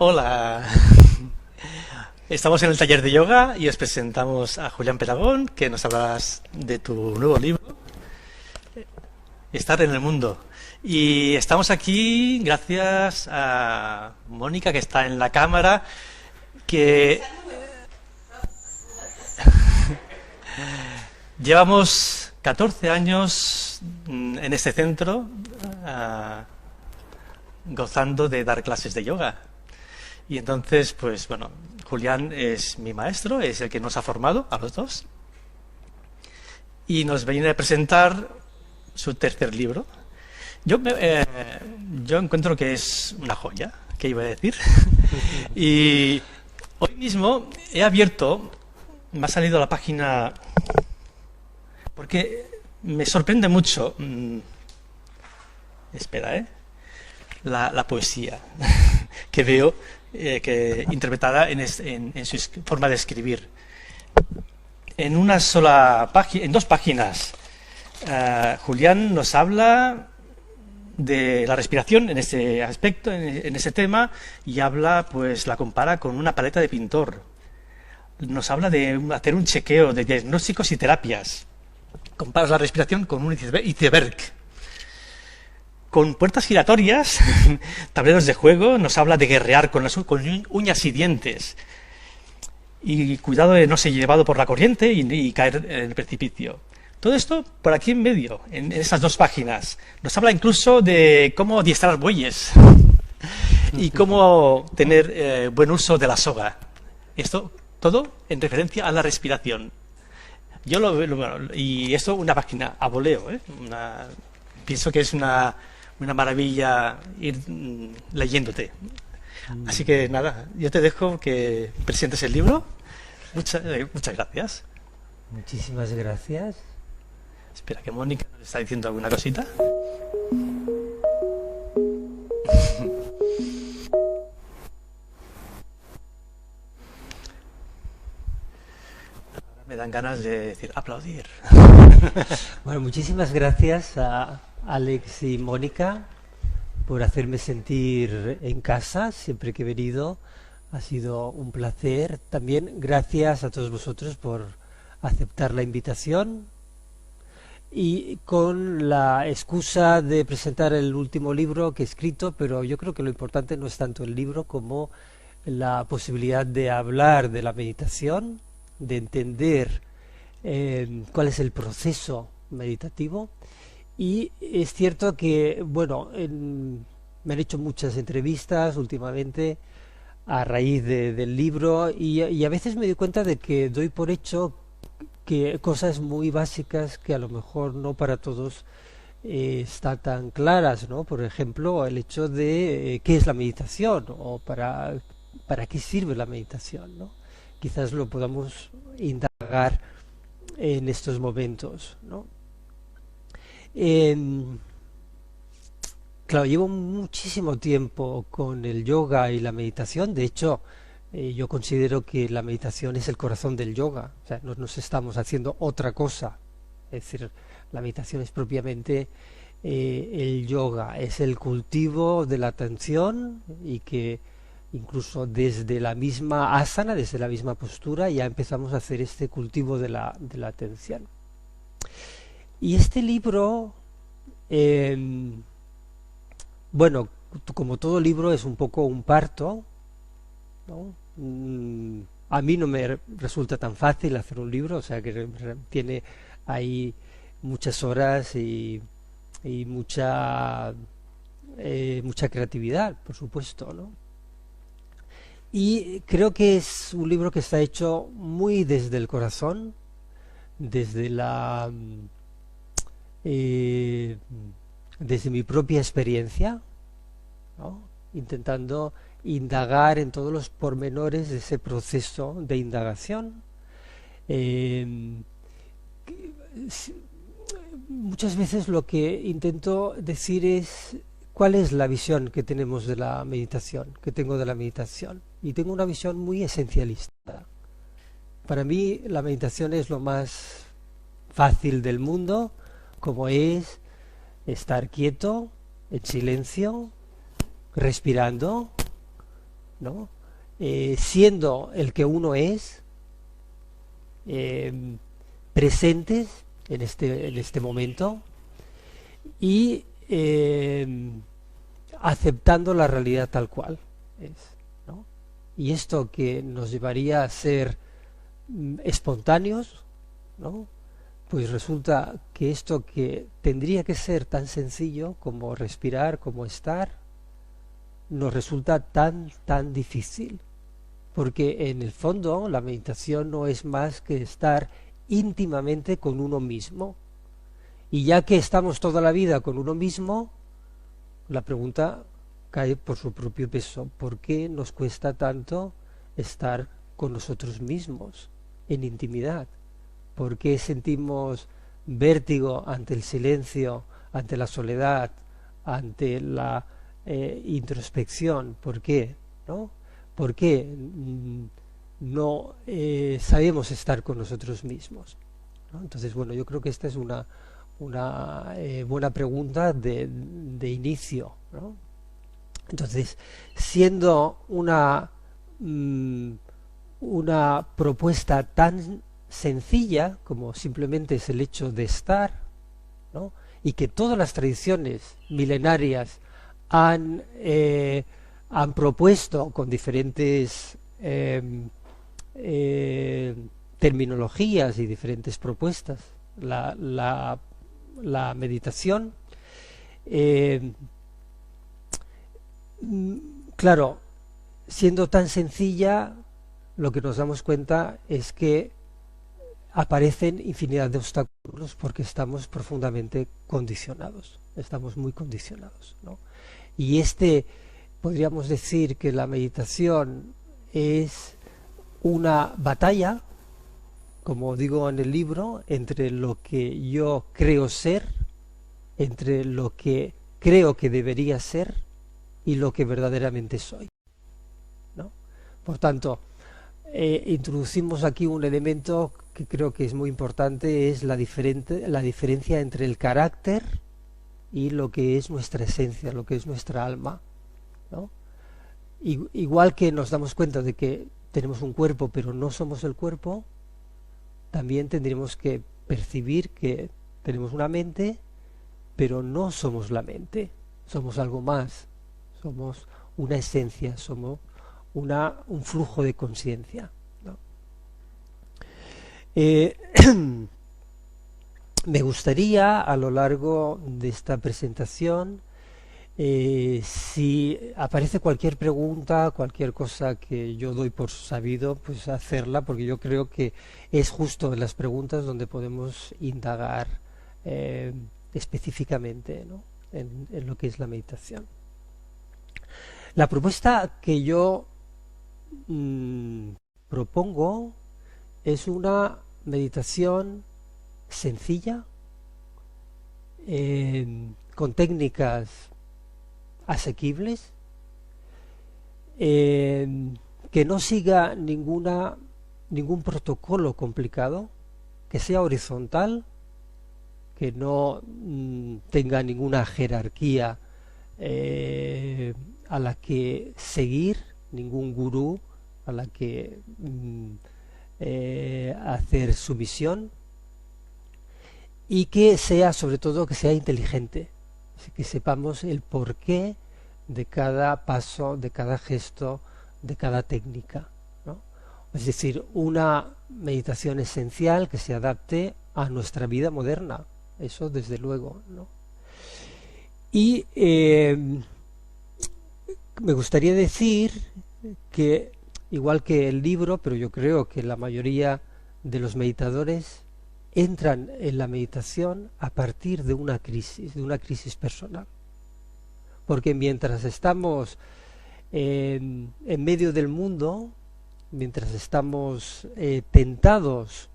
Hola, estamos en el taller de yoga y os presentamos a Julián Peragón, que nos hablarás de tu nuevo libro, Estar en el mundo. Y estamos aquí gracias a Mónica, que está en la cámara, que llevamos 14 años en este centro gozando de dar clases de yoga. Y entonces, pues bueno, Julián es mi maestro, es el que nos ha formado a los dos. Y nos viene a presentar su tercer libro. Yo encuentro que es una joya, ¿qué iba a decir? Y hoy mismo he abierto, me ha salido la página, porque me sorprende mucho, espera, la poesía que veo interpretada en su forma de escribir. En una sola página, en dos páginas, Julián nos habla de la respiración en ese aspecto, en ese tema, y pues la compara con una paleta de pintor. Nos habla de hacer un chequeo de diagnósticos y terapias. Comparas la respiración con un iceberg. Con puertas giratorias, tableros de juego, nos habla de guerrear con uñas y dientes. Y cuidado de no ser llevado por la corriente y caer en el precipicio. Todo esto por aquí en medio, en esas dos páginas. Nos habla incluso de cómo adiestrar bueyes y cómo tener buen uso de la soga. Esto todo en referencia a la respiración. Y esto una página a voleo, pienso que es una maravilla ir leyéndote. Así que nada, yo te dejo que presentes el libro. Muchas gracias. Muchísimas gracias. Espera, que Mónica nos está diciendo alguna cosita. Ahora me dan ganas de decir aplaudir. Bueno, muchísimas gracias a Alex y Mónica por hacerme sentir en casa siempre que he venido. Ha sido un placer. También gracias a todos vosotros por aceptar la invitación. Y con la excusa de presentar el último libro que he escrito, pero yo creo que lo importante no es tanto el libro como la posibilidad de hablar de la meditación, de entender cuál es el proceso meditativo. Y es cierto que, bueno, me han hecho muchas entrevistas últimamente a raíz del libro y a veces me doy cuenta de que doy por hecho que cosas muy básicas que a lo mejor no para todos están tan claras, ¿no? Por ejemplo, el hecho de qué es la meditación o para qué sirve la meditación, ¿no? Quizás lo podamos indagar en estos momentos, ¿no? Claro, llevo muchísimo tiempo con el yoga y la meditación. De hecho, yo considero que la meditación es el corazón del yoga. O sea, no nos estamos haciendo otra cosa. Es decir, la meditación es propiamente el yoga, es el cultivo de la atención y que incluso desde la misma asana, desde la misma postura, ya empezamos a hacer este cultivo de la atención. Y este libro, bueno, como todo libro es un poco un parto, ¿no? A mí no me resulta tan fácil hacer un libro, o sea que tiene ahí muchas horas y mucha creatividad, por supuesto, ¿no? Y creo que es un libro que está hecho muy desde el corazón, desde desde mi propia experiencia, ¿no? Intentando indagar en todos los pormenores de ese proceso de indagación. Muchas veces lo que intento decir es cuál es la visión que tenemos de la meditación, que tengo de la meditación. Y tengo una visión muy esencialista. Para mí la meditación es lo más fácil del mundo, como es estar quieto, en silencio, respirando ¿no? Siendo el que uno es, presentes en este momento y aceptando la realidad tal cual es, ¿no? Y esto que nos llevaría a ser espontáneos, ¿no? Pues resulta que esto que tendría que ser tan sencillo como respirar, como estar, nos resulta tan difícil, porque en el fondo la meditación no es más que estar íntimamente con uno mismo, y ya que estamos toda la vida con uno mismo, la pregunta cae por su propio peso: ¿por qué nos cuesta tanto estar con nosotros mismos en intimidad? ¿Por qué sentimos vértigo ante el silencio, ante la soledad, ante la introspección? ¿Por qué? ¿No? ¿Por qué no sabemos estar con nosotros mismos? ¿No? Entonces, bueno, yo creo que esta es una buena pregunta de inicio, ¿no? Entonces, siendo una propuesta tan sencilla como simplemente es el hecho de estar, ¿no? Y que todas las tradiciones milenarias han propuesto con diferentes terminologías y diferentes propuestas la meditación. Claro, siendo tan sencilla, lo que nos damos cuenta es que aparecen infinidad de obstáculos porque estamos profundamente condicionados, estamos muy condicionados, ¿no? Y podríamos decir que la meditación es una batalla, como digo en el libro, entre lo que yo creo ser, entre lo que creo que debería ser y lo que verdaderamente soy, ¿no? Por tanto, introducimos aquí un elemento que creo que es muy importante, es la diferencia entre el carácter y lo que es nuestra esencia, lo que es nuestra alma, ¿no? Igual que nos damos cuenta de que tenemos un cuerpo pero no somos el cuerpo, también tendremos que percibir que tenemos una mente pero no somos la mente, somos algo más, somos una esencia, somos un flujo de conciencia, ¿no? Me gustaría a lo largo de esta presentación, si aparece cualquier pregunta, cualquier cosa que yo doy por sabido, pues hacerla, porque yo creo que es justo en las preguntas donde podemos indagar específicamente, ¿no? en lo que es la meditación. La propuesta que yo propongo es una meditación sencilla, con técnicas asequibles, que no siga ningún protocolo complicado, que sea horizontal, que no tenga ninguna jerarquía a la que seguir, ningún gurú a la que hacer sumisión, y que sea, sobre todo, que sea inteligente, que sepamos el porqué de cada paso, de cada gesto, de cada técnica, ¿no? Es decir, una meditación esencial que se adapte a nuestra vida moderna, eso desde luego, ¿no? Y me gustaría decir que, igual que el libro, pero yo creo que la mayoría de los meditadores entran en la meditación a partir de una crisis personal. Porque mientras estamos en medio del mundo, mientras estamos tentados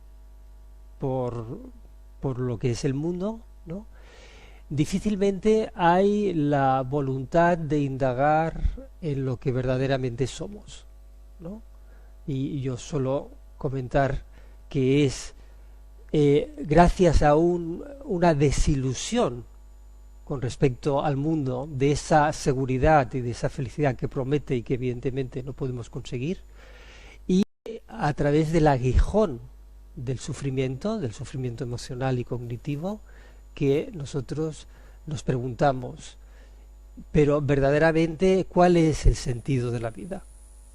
por lo que es el mundo, ¿no? Difícilmente hay la voluntad de indagar en lo que verdaderamente somos, ¿no? Y yo suelo comentar que es gracias a una desilusión con respecto al mundo, de esa seguridad y de esa felicidad que promete y que evidentemente no podemos conseguir, y a través del aguijón del sufrimiento emocional y cognitivo, que nosotros nos preguntamos, pero verdaderamente, ¿cuál es el sentido de la vida?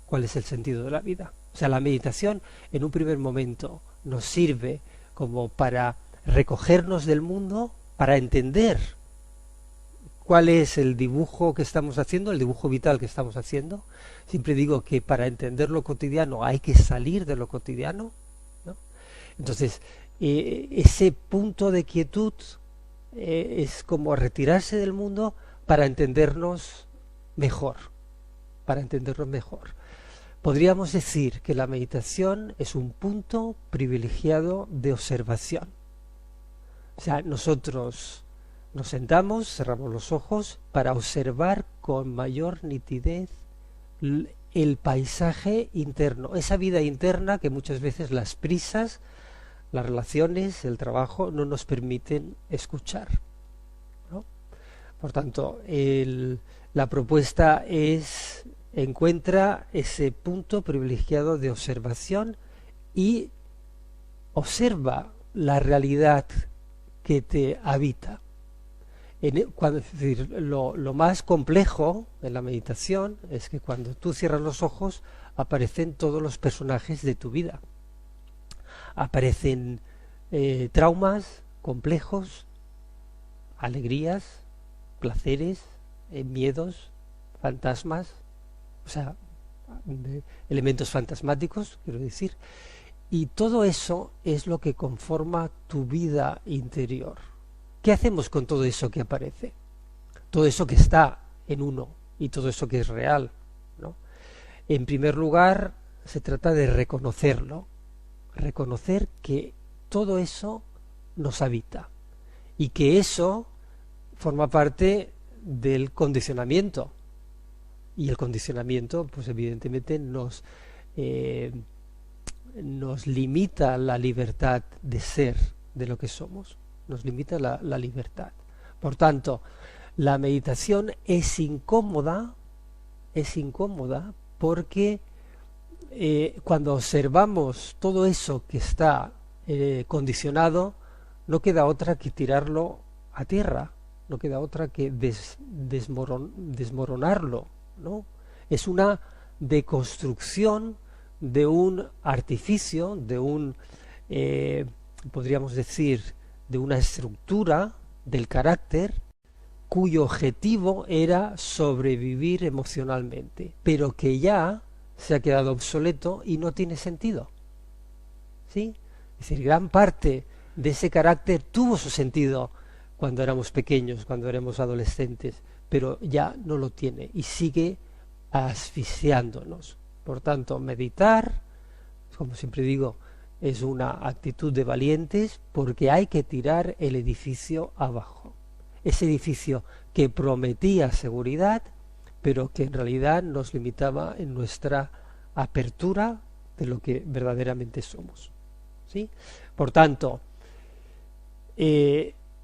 ¿Cuál es el sentido de la vida? O sea, la meditación en un primer momento nos sirve como para recogernos del mundo, para entender cuál es el dibujo que estamos haciendo, el dibujo vital que estamos haciendo. Siempre digo que para entender lo cotidiano hay que salir de lo cotidiano, ¿no? Entonces, ese punto de quietud es como retirarse del mundo para entendernos mejor, Podríamos decir que la meditación es un punto privilegiado de observación. O sea, nosotros nos sentamos, cerramos los ojos para observar con mayor nitidez el paisaje interno, esa vida interna que muchas veces las prisas, las relaciones, el trabajo no nos permiten escuchar, ¿no? Por tanto, la propuesta encuentra ese punto privilegiado de observación y observa la realidad que te habita. Es decir, lo más complejo de la meditación es que cuando tú cierras los ojos aparecen todos los personajes de tu vida. Aparecen traumas complejos, alegrías, placeres, miedos, fantasmas, o sea, elementos fantasmáticos, quiero decir, y todo eso es lo que conforma tu vida interior. ¿Qué hacemos con todo eso que aparece? Todo eso que está en uno y todo eso que es real, ¿no? En primer lugar, se trata de reconocerlo, reconocer que todo eso nos habita y que eso forma parte del condicionamiento, y el condicionamiento pues evidentemente nos limita la libertad de ser de lo que somos, nos limita la libertad. Por tanto, la meditación es incómoda porque cuando observamos todo eso que está condicionado, no queda otra que tirarlo a tierra, no queda otra que desmoronarlo, ¿no? Es una deconstrucción de un artificio, podríamos decir, de una estructura del carácter cuyo objetivo era sobrevivir emocionalmente, pero que ya se ha quedado obsoleto y no tiene sentido, ¿sí? Es decir, gran parte de ese carácter tuvo su sentido cuando éramos pequeños, cuando éramos adolescentes, pero ya no lo tiene y sigue asfixiándonos. Por tanto, meditar, como siempre digo, es una actitud de valientes porque hay que tirar el edificio abajo. Ese edificio que prometía seguridad, pero que en realidad nos limitaba en nuestra apertura de lo que verdaderamente somos, ¿sí? Por tanto,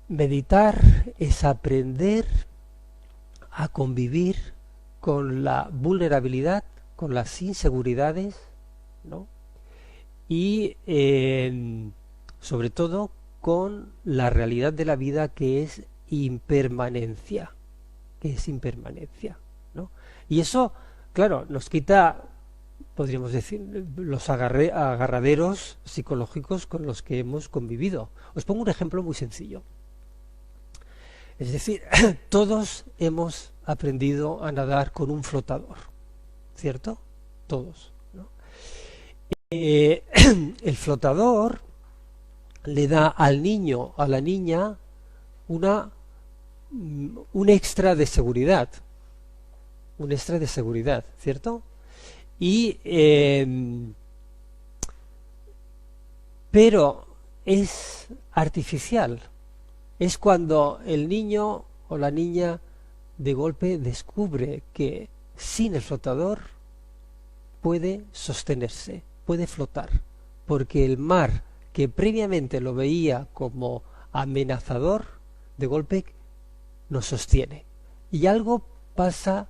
meditar es aprender a convivir con la vulnerabilidad, con las inseguridades, ¿no? Y sobre todo con la realidad de la vida que es impermanencia, ¿no? Y eso, claro, nos quita, podríamos decir, los agarraderos psicológicos con los que hemos convivido. Os pongo un ejemplo muy sencillo. Es decir, todos hemos aprendido a nadar con un flotador, ¿cierto? Todos, ¿no? El flotador le da al niño, a la niña, un extra de seguridad, ¿cierto? Pero es artificial. Es cuando el niño o la niña de golpe descubre que sin el flotador puede sostenerse, puede flotar, porque el mar, que previamente lo veía como amenazador, de golpe nos sostiene. Y algo pasa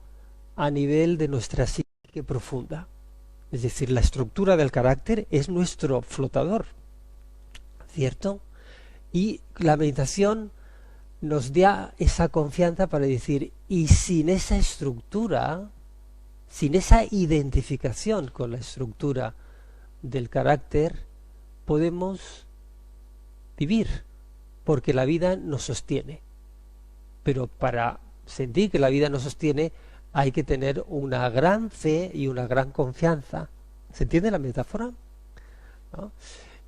a nivel de nuestra psique profunda. Es decir, la estructura del carácter es nuestro flotador, ¿cierto? Y la meditación nos da esa confianza para decir, y sin esa estructura, sin esa identificación con la estructura del carácter, podemos vivir, porque la vida nos sostiene. Pero para sentir que la vida nos sostiene, hay que tener una gran fe y una gran confianza. ¿Se entiende la metáfora? ¿No?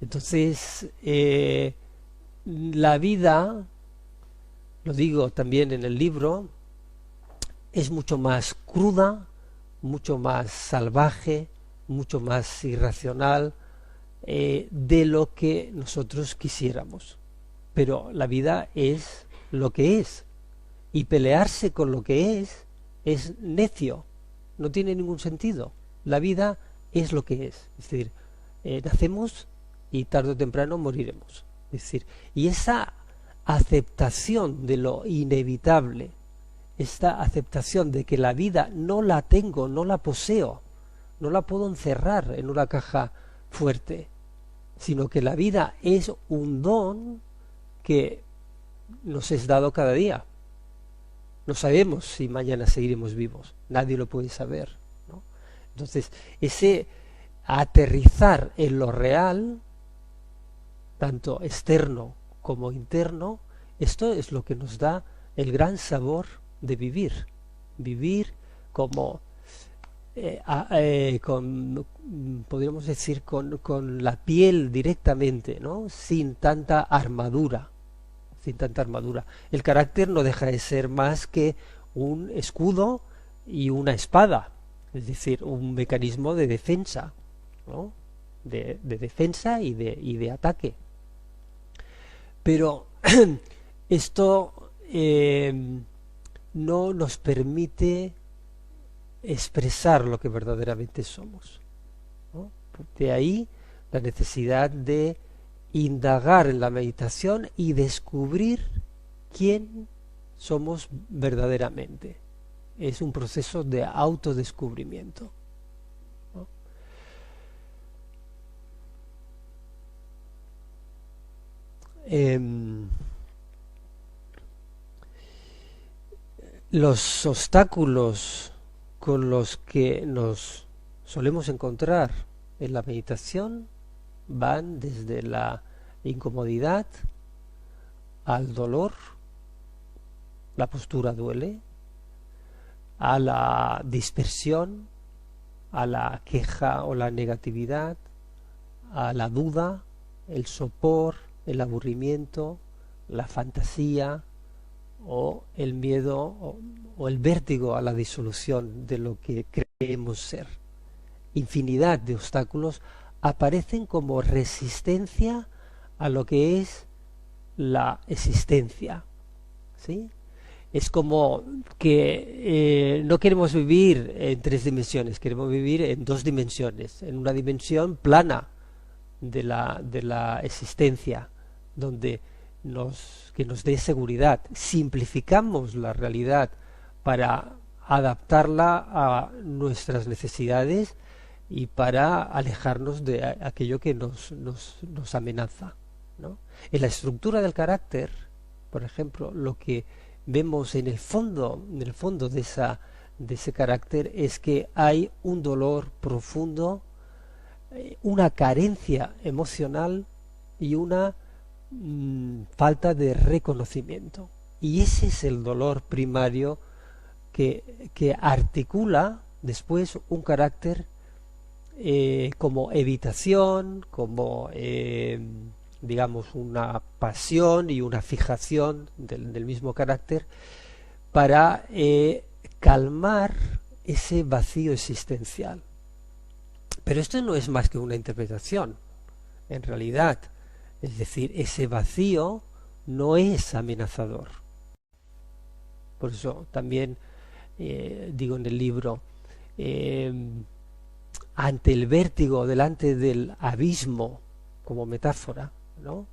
Entonces, la vida, lo digo también en el libro, es mucho más cruda, mucho más salvaje, mucho más irracional de lo que nosotros quisiéramos. Pero la vida es lo que es, y pelearse con lo que es necio, no tiene ningún sentido. La vida es lo que es decir, nacemos y tarde o temprano moriremos. Es decir, y esa aceptación de lo inevitable, esta aceptación de que la vida no la tengo, no la poseo, no la puedo encerrar en una caja fuerte, sino que la vida es un don que nos es dado cada día. No sabemos si mañana seguiremos vivos, nadie lo puede saber, ¿no? Entonces, ese aterrizar en lo real, tanto externo como interno, esto es lo que nos da el gran sabor de vivir. Vivir como, podríamos decir, con la piel directamente, ¿no? Sin tanta armadura. Sin tanta armadura. El carácter no deja de ser más que un escudo y una espada, es decir, un mecanismo de defensa, ¿no? De defensa y de ataque. Pero esto no nos permite expresar lo que verdaderamente somos, ¿no? De ahí la necesidad de indagar en la meditación y descubrir quién somos verdaderamente. Es un proceso de autodescubrimiento, ¿no? Los obstáculos con los que nos solemos encontrar en la meditación van desde la incomodidad al dolor, la postura duele, a la dispersión, a la queja o la negatividad, a la duda, el sopor, el aburrimiento, la fantasía o el miedo o el vértigo a la disolución de lo que creemos ser. Infinidad de obstáculos aparecen como resistencia a lo que es la existencia, ¿sí? Es como que no queremos vivir en 3 dimensiones, queremos vivir en 2 dimensiones, en una dimensión plana de la existencia, donde que nos dé seguridad. Simplificamos la realidad para adaptarla a nuestras necesidades y para alejarnos de aquello que nos amenaza, ¿no? En la estructura del carácter, por ejemplo, lo que vemos en el fondo de ese carácter es que hay un dolor profundo, una carencia emocional y una falta de reconocimiento. Y ese es el dolor primario que articula después un carácter como evitación, como digamos una pasión y una fijación del mismo carácter para calmar ese vacío existencial. Pero esto no es más que una interpretación, en realidad. Es decir, ese vacío no es amenazador. Por eso también digo en el libro, ante el vértigo, delante del abismo, como metáfora, ¿no?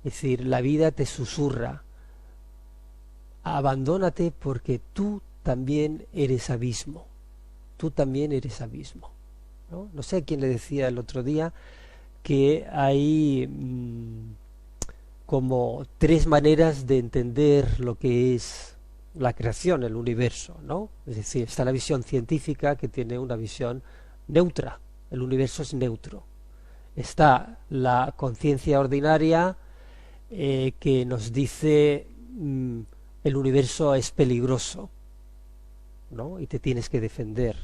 Es decir, la vida te susurra, abandónate porque tú también eres abismo, tú también eres abismo, ¿no? No sé quién le decía el otro día que hay como tres maneras de entender lo que es la creación, el universo, ¿no? Es decir, está la visión científica, que tiene una visión neutra, el universo es neutro. Está la conciencia ordinaria, que nos dice el universo es peligroso, ¿no? Y te tienes que defender.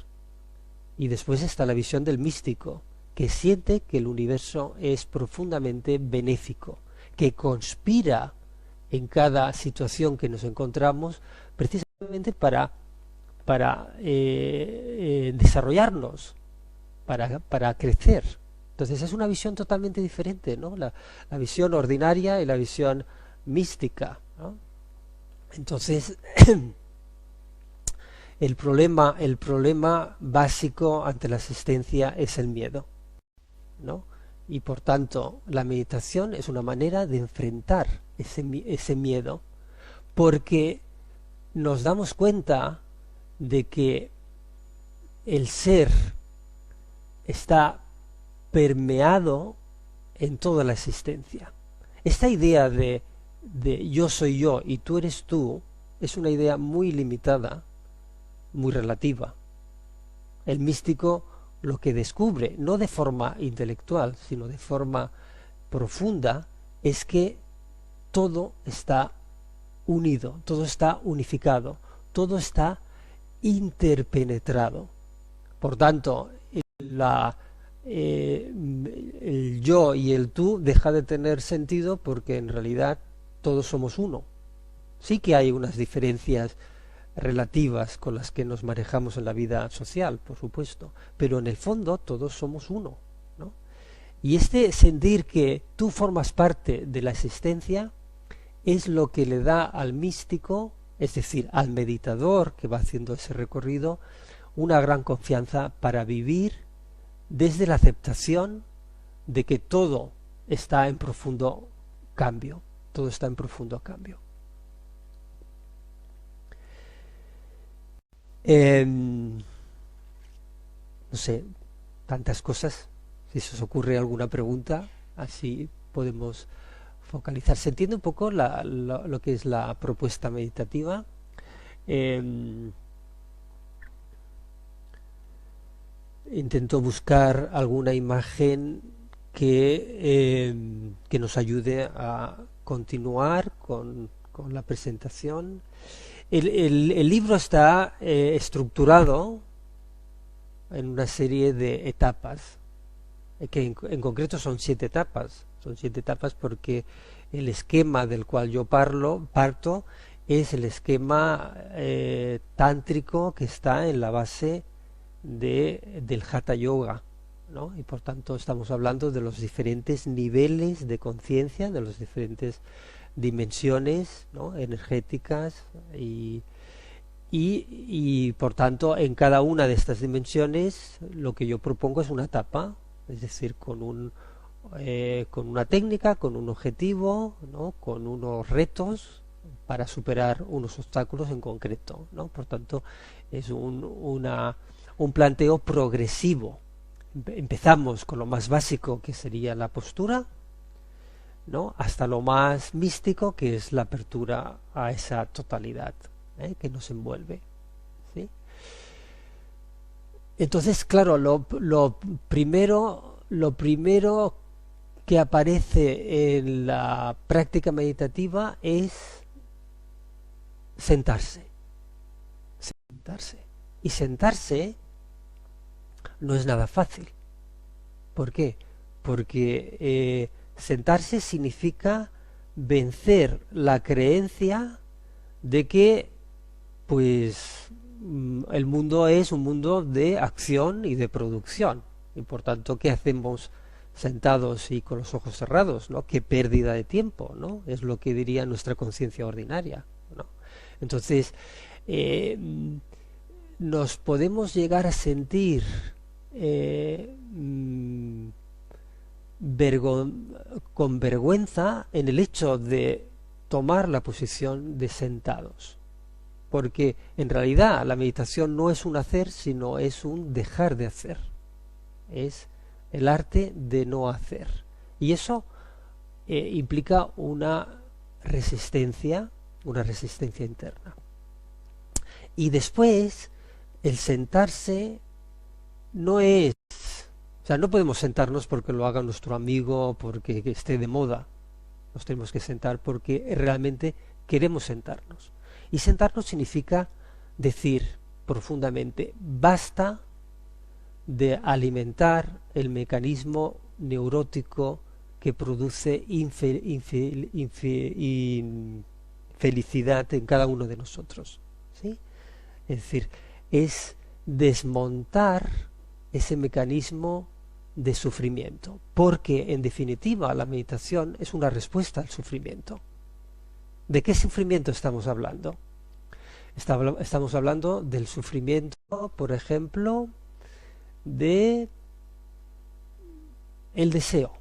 Y después está la visión del místico, que siente que el universo es profundamente benéfico, que conspira en cada situación que nos encontramos precisamente para desarrollarnos, para crecer. Entonces es una visión totalmente diferente, ¿no? La visión ordinaria y la visión mística, ¿no? Entonces el problema básico ante la existencia es el miedo, ¿no? Y por tanto la meditación es una manera de enfrentar ese miedo, porque nos damos cuenta de que el ser está permeado en toda la existencia. Esta idea de yo soy yo y tú eres tú es una idea muy limitada, muy relativa. El místico lo que descubre, no de forma intelectual, sino de forma profunda, es que todo está unido, todo está unificado, todo está interpenetrado. Por tanto, el yo y el tú deja de tener sentido, porque en realidad todos somos uno. Sí que hay unas diferencias relativas con las que nos manejamos en la vida social, por supuesto, pero en el fondo todos somos uno, ¿no? Y este sentir que tú formas parte de la existencia es lo que le da al místico, es decir, al meditador que va haciendo ese recorrido, una gran confianza para vivir desde la aceptación de que todo está en profundo cambio, todo está en profundo cambio. No sé, tantas cosas. Si se os ocurre alguna pregunta, así podemos focalizar. Se entiende un poco lo que es la propuesta meditativa. Intento buscar alguna imagen que nos ayude a continuar con la presentación. El libro está estructurado en una serie de etapas, que en concreto son 7 etapas. Son 7 etapas porque el esquema del cual yo parto es el esquema tántrico que está en la base del Hatha Yoga, ¿no? Y por tanto estamos hablando de los diferentes niveles de conciencia, de las diferentes dimensiones, ¿no?, energéticas, y por tanto en cada una de estas dimensiones lo que yo propongo es una etapa, es decir, con una técnica, con un objetivo, ¿no?, con unos retos para superar unos obstáculos en concreto, ¿no? Por tanto es un planteo progresivo. Empezamos con lo más básico, que sería la postura, ¿no?, hasta lo más místico, que es la apertura a esa totalidad que nos envuelve, ¿sí? Entonces, claro, lo primero que aparece en la práctica meditativa es sentarse. Y sentarse no es nada fácil. ¿Por qué? Porque sentarse significa vencer la creencia de que pues el mundo es un mundo de acción y de producción, y por tanto, ¿qué hacemos sentados y con los ojos cerrados, ¿no? Qué pérdida de tiempo, ¿no? Es lo que diría nuestra conciencia ordinaria, ¿no? Entonces nos podemos llegar a sentir con vergüenza en el hecho de tomar la posición de sentados, porque en realidad la meditación no es un hacer, sino es un dejar de hacer, es el arte de no hacer, y eso implica una resistencia interna. Y después el sentarse no es, o sea, no podemos sentarnos porque lo haga nuestro amigo, porque esté de moda. Nos tenemos que sentar porque realmente queremos sentarnos. Y sentarnos significa decir profundamente, basta de alimentar el mecanismo neurótico que produce infelicidad en cada uno de nosotros, ¿sí? Es decir, es desmontar ese mecanismo de sufrimiento, porque en definitiva la meditación es una respuesta al sufrimiento. ¿De qué sufrimiento estamos hablando? Estamos hablando del sufrimiento, por ejemplo, de el deseo,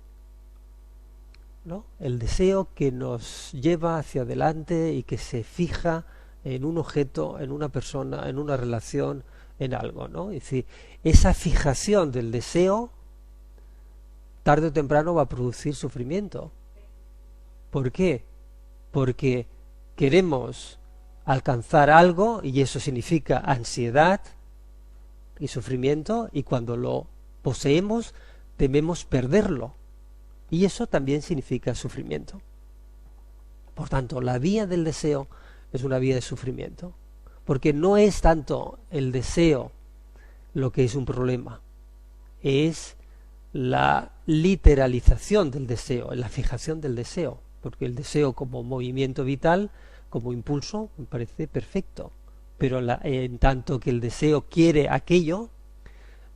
¿no? El deseo que nos lleva hacia adelante y que se fija en un objeto, en una persona, en una relación, en algo, ¿no? Es decir, esa fijación del deseo tarde o temprano va a producir sufrimiento. ¿Por qué? Porque queremos alcanzar algo y eso significa ansiedad y sufrimiento, y cuando lo poseemos tememos perderlo, y eso también significa sufrimiento. Por tanto, la vía del deseo es una vía de sufrimiento, porque no es tanto el deseo lo que es un problema, es la literalización del deseo, la fijación del deseo, porque el deseo como movimiento vital, como impulso, me parece perfecto, pero en tanto que el deseo quiere aquello,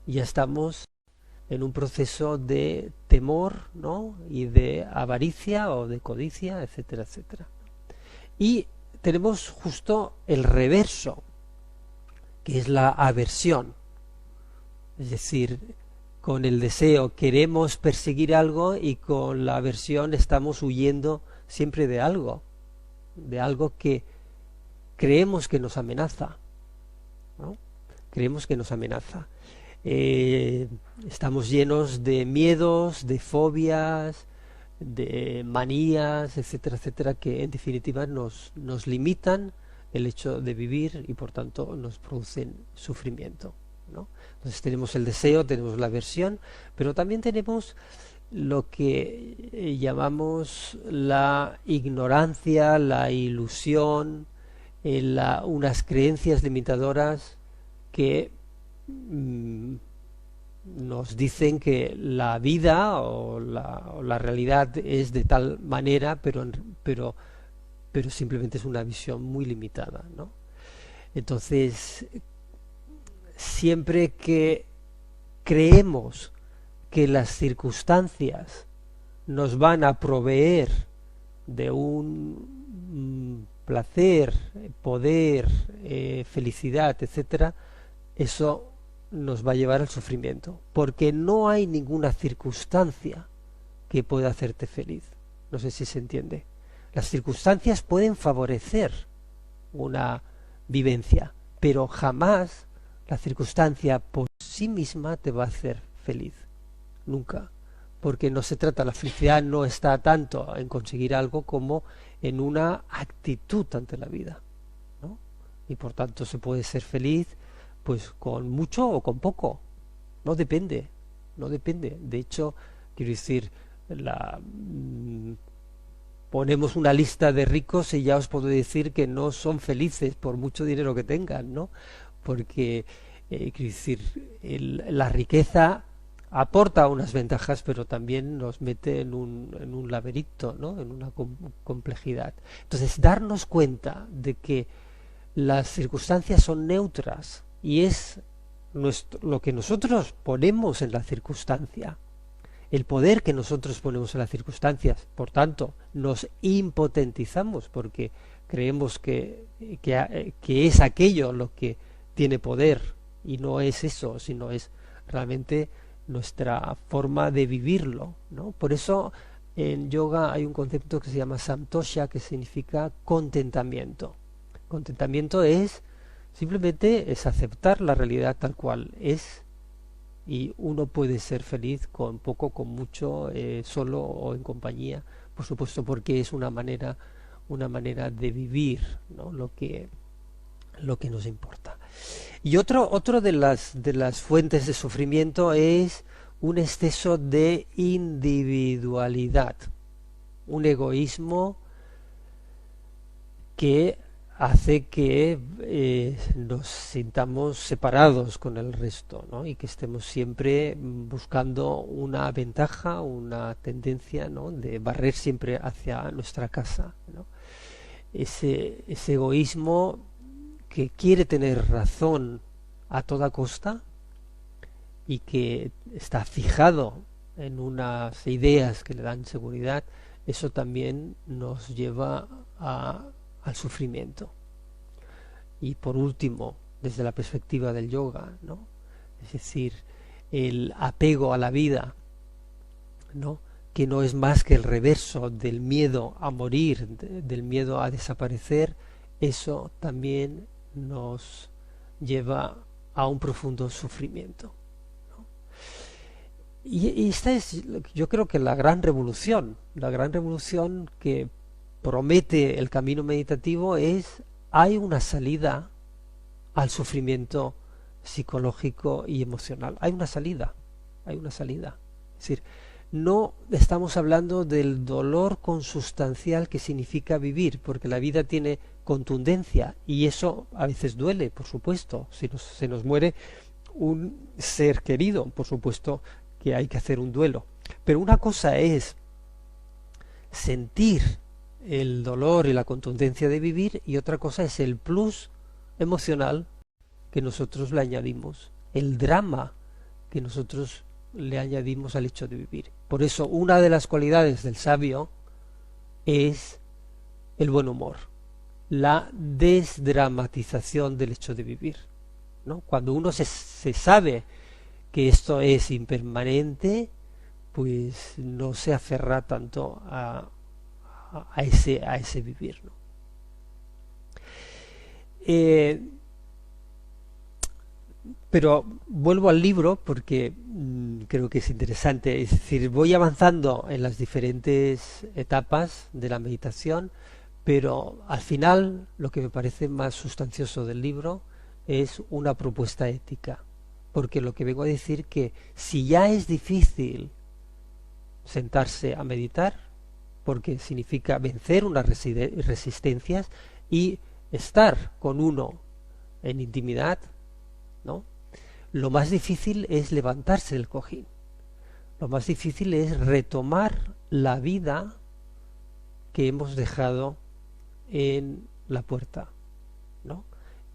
ya estamos en un proceso de temor, ¿no? Y de avaricia o de codicia, etcétera, etcétera. Y tenemos justo el reverso, que es la aversión. Es decir, con el deseo queremos perseguir algo y con la aversión estamos huyendo siempre de algo que creemos que nos amenaza, ¿no? Creemos que nos amenaza. Estamos llenos de miedos, de fobias, de manías, etcétera, etcétera, que en definitiva nos limitan el hecho de vivir y por tanto nos producen sufrimiento, ¿no? Entonces tenemos el deseo, tenemos la aversión, pero también tenemos lo que llamamos la ignorancia, la ilusión, unas creencias limitadoras que nos dicen que la vida o la realidad es de tal manera, pero simplemente es una visión muy limitada, ¿no? Entonces, siempre que creemos que las circunstancias nos van a proveer de un placer, poder, felicidad, etcétera, eso nos va a llevar al sufrimiento, porque no hay ninguna circunstancia que pueda hacerte feliz. No sé si se entiende. Las circunstancias pueden favorecer una vivencia, pero jamás la circunstancia por sí misma te va a hacer feliz. Nunca. Porque no se trata, la felicidad no está tanto en conseguir algo como en una actitud ante la vida, ¿no? Y por tanto se puede ser feliz pues con mucho o con poco, no depende. De hecho, quiero decir, ponemos una lista de ricos y ya os puedo decir que no son felices por mucho dinero que tengan, ¿no? Porque quiero decir, la riqueza aporta unas ventajas, pero también nos mete en un laberinto, ¿no? En una complejidad. Entonces, darnos cuenta de que las circunstancias son neutras y es lo que nosotros ponemos en la circunstancia, el poder que nosotros ponemos en las circunstancias. Por tanto, nos impotentizamos porque creemos que es aquello lo que tiene poder, y no es eso, sino es realmente nuestra forma de vivirlo, ¿no? Por eso en yoga hay un concepto que se llama samtosha, que significa contentamiento. Contentamiento es simplemente es aceptar la realidad tal cual es, y uno puede ser feliz con poco, con mucho, solo o en compañía, por supuesto, porque es una manera de vivir, ¿no? Lo que nos importa. Y otro de las fuentes de sufrimiento es un exceso de individualidad, un egoísmo que hace que nos sintamos separados con el resto, ¿no? Y que estemos siempre buscando una ventaja, una tendencia, ¿no? De barrer siempre hacia nuestra casa, ¿no? Ese egoísmo que quiere tener razón a toda costa y que está fijado en unas ideas que le dan seguridad, eso también nos lleva al sufrimiento. Y por último, desde la perspectiva del yoga, ¿no? Es decir, el apego a la vida, ¿no? Que no es más que el reverso del miedo a morir, del miedo a desaparecer, eso también nos lleva a un profundo sufrimiento, ¿no? Y esta es, yo creo que la gran revolución que promete el camino meditativo es: hay una salida al sufrimiento psicológico y emocional. Hay una salida. Es decir, no estamos hablando del dolor consustancial que significa vivir, porque la vida tiene contundencia y eso a veces duele, por supuesto. Si se nos muere un ser querido, por supuesto que hay que hacer un duelo. Pero una cosa es sentir el dolor y la contundencia de vivir, y otra cosa es el plus emocional que nosotros le añadimos, el drama que nosotros le añadimos al hecho de vivir. Por eso una de las cualidades del sabio es el buen humor, la desdramatización del hecho de vivir, ¿no? Cuando uno se sabe que esto es impermanente, pues no se aferra tanto a ese vivir, ¿no? Pero vuelvo al libro porque creo que es interesante. Es decir, voy avanzando en las diferentes etapas de la meditación, pero al final lo que me parece más sustancioso del libro es una propuesta ética, porque lo que vengo a decir que si ya es difícil sentarse a meditar, porque significa vencer unas resistencias y estar con uno en intimidad, ¿no? Lo más difícil es levantarse del cojín. Lo más difícil es retomar la vida que hemos dejado en la puerta, ¿no?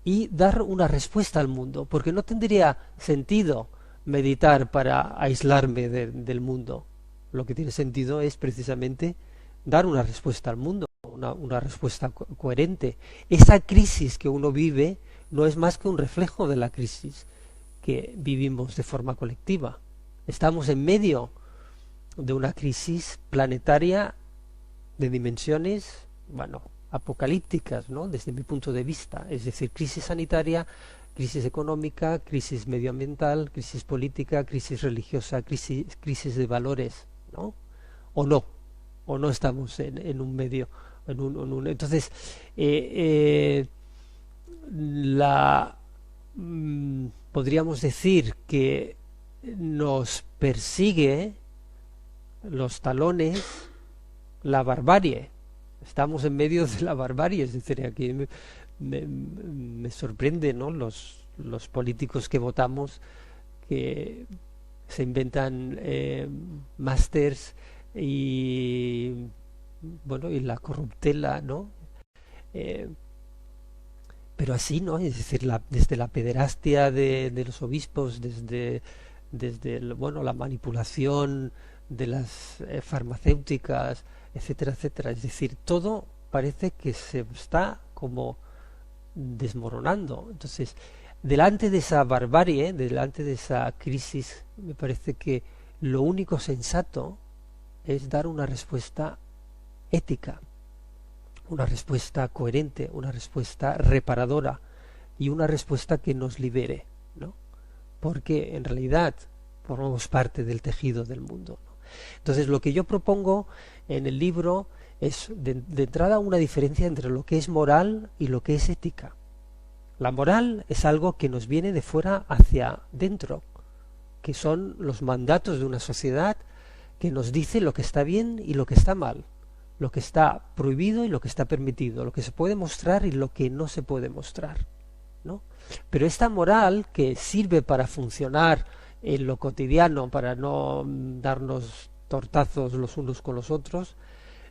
Y dar una respuesta al mundo, porque no tendría sentido meditar para aislarme del mundo. Lo que tiene sentido es precisamente dar una respuesta al mundo, una respuesta coherente. Esa crisis que uno vive no es más que un reflejo de la crisis que vivimos de forma colectiva. Estamos en medio de una crisis planetaria de dimensiones, bueno, apocalípticas, ¿no? Desde mi punto de vista, es decir, crisis sanitaria, crisis económica, crisis medioambiental, crisis política, crisis religiosa, crisis de valores, ¿no? O no estamos en un medio, entonces podríamos decir que nos persigue los talones la barbarie. Estamos en medio de la barbarie, es decir, aquí me sorprende, ¿no? Los políticos que votamos, que se inventan másters y bueno, y la corruptela, ¿no? Pero así, ¿no? Es decir, desde la pederastia de los obispos, desde bueno, la manipulación de las farmacéuticas, etcétera, etcétera. Es decir, todo parece que se está como desmoronando. Entonces, delante de esa barbarie, delante de esa crisis, me parece que lo único sensato es dar una respuesta ética, una respuesta coherente, una respuesta reparadora y una respuesta que nos libere, ¿no? Porque en realidad formamos parte del tejido del mundo, ¿no? Entonces lo que yo propongo en el libro es de entrada una diferencia entre lo que es moral y lo que es ética. La moral es algo que nos viene de fuera hacia dentro, que son los mandatos de una sociedad que nos dice lo que está bien y lo que está mal, lo que está prohibido y lo que está permitido, lo que se puede mostrar y lo que no se puede mostrar, ¿no? Pero esta moral que sirve para funcionar en lo cotidiano, para no darnos tortazos los unos con los otros,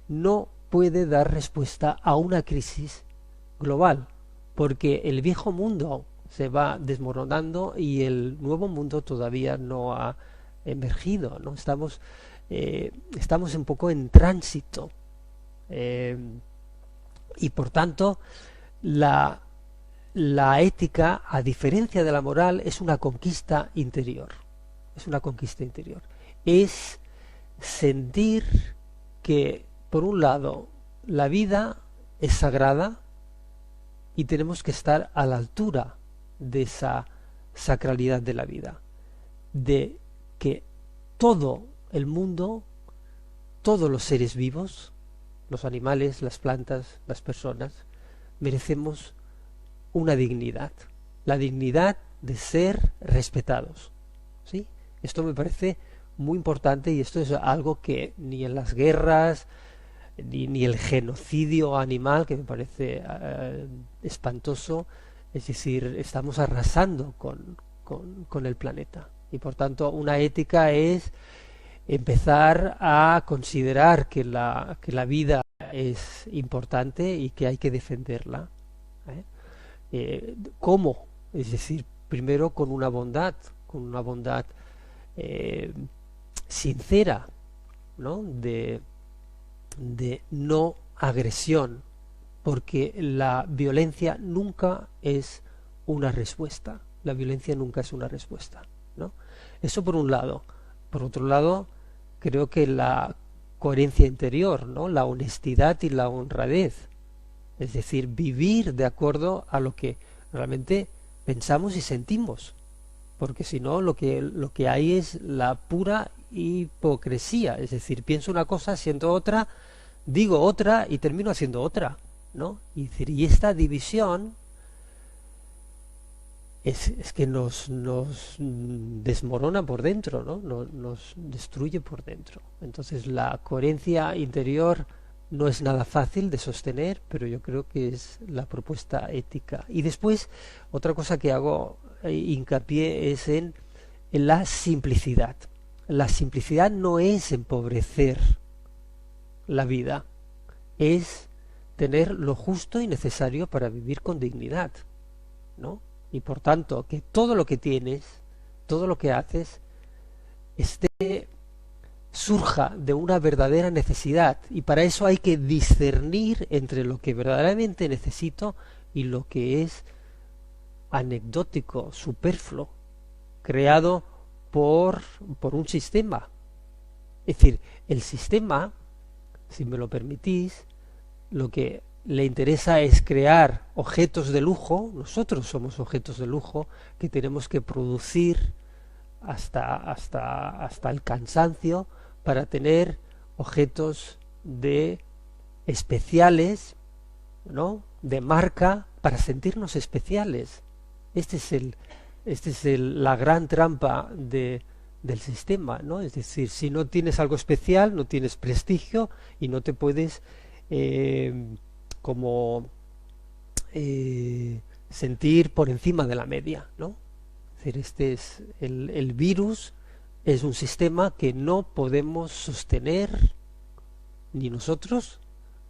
no puede dar respuesta a una crisis global, porque el viejo mundo se va desmoronando y el nuevo mundo todavía no ha emergido, ¿no? Estamos un poco en tránsito, y por tanto la ética, a diferencia de la moral, es una conquista interior. Es una conquista interior. Es sentir que, por un lado, la vida es sagrada y tenemos que estar a la altura de esa sacralidad de la vida, de que todo el mundo, todos los seres vivos, los animales, las plantas, las personas, merecemos una dignidad, la dignidad de ser respetados, ¿sí? Esto me parece muy importante y esto es algo que ni en las guerras ni el genocidio animal, que me parece espantoso, es decir, estamos arrasando con el planeta y por tanto una ética es empezar a considerar que la vida es importante y que hay que defenderla, ¿cómo? Es decir, primero con una bondad sincera, ¿no? De no agresión, porque la violencia nunca es una respuesta, la violencia nunca es una respuesta, ¿no? Eso por un lado. Por otro lado, creo que la coherencia interior, ¿no? La honestidad y la honradez, es decir, vivir de acuerdo a lo que realmente pensamos y sentimos, porque si no lo que hay es la pura hipocresía, es decir, pienso una cosa, siento otra, digo otra y termino haciendo otra, ¿no? Y esta división es que nos desmorona por dentro, ¿no? Nos destruye por dentro. Entonces la coherencia interior no es nada fácil de sostener, pero yo creo que es la propuesta ética. Y después, otra cosa que hago hincapié es en la simplicidad. La simplicidad no es empobrecer la vida, es tener lo justo y necesario para vivir con dignidad, ¿no? Y por tanto, que todo lo que tienes, todo lo que haces, surja de una verdadera necesidad, y para eso hay que discernir entre lo que verdaderamente necesito y lo que es anecdótico, superfluo, creado por un sistema. Es decir, el sistema, si me lo permitís, lo que le interesa es crear objetos de lujo. Nosotros somos objetos de lujo que tenemos que producir hasta el cansancio para tener objetos especiales, ¿no? De marca, para sentirnos especiales. Esta es la gran trampa del sistema, ¿no? Es decir, si no tienes algo especial, no tienes prestigio y no te puedes sentir por encima de la media, ¿no? Es decir, el virus es un sistema que no podemos sostener ni nosotros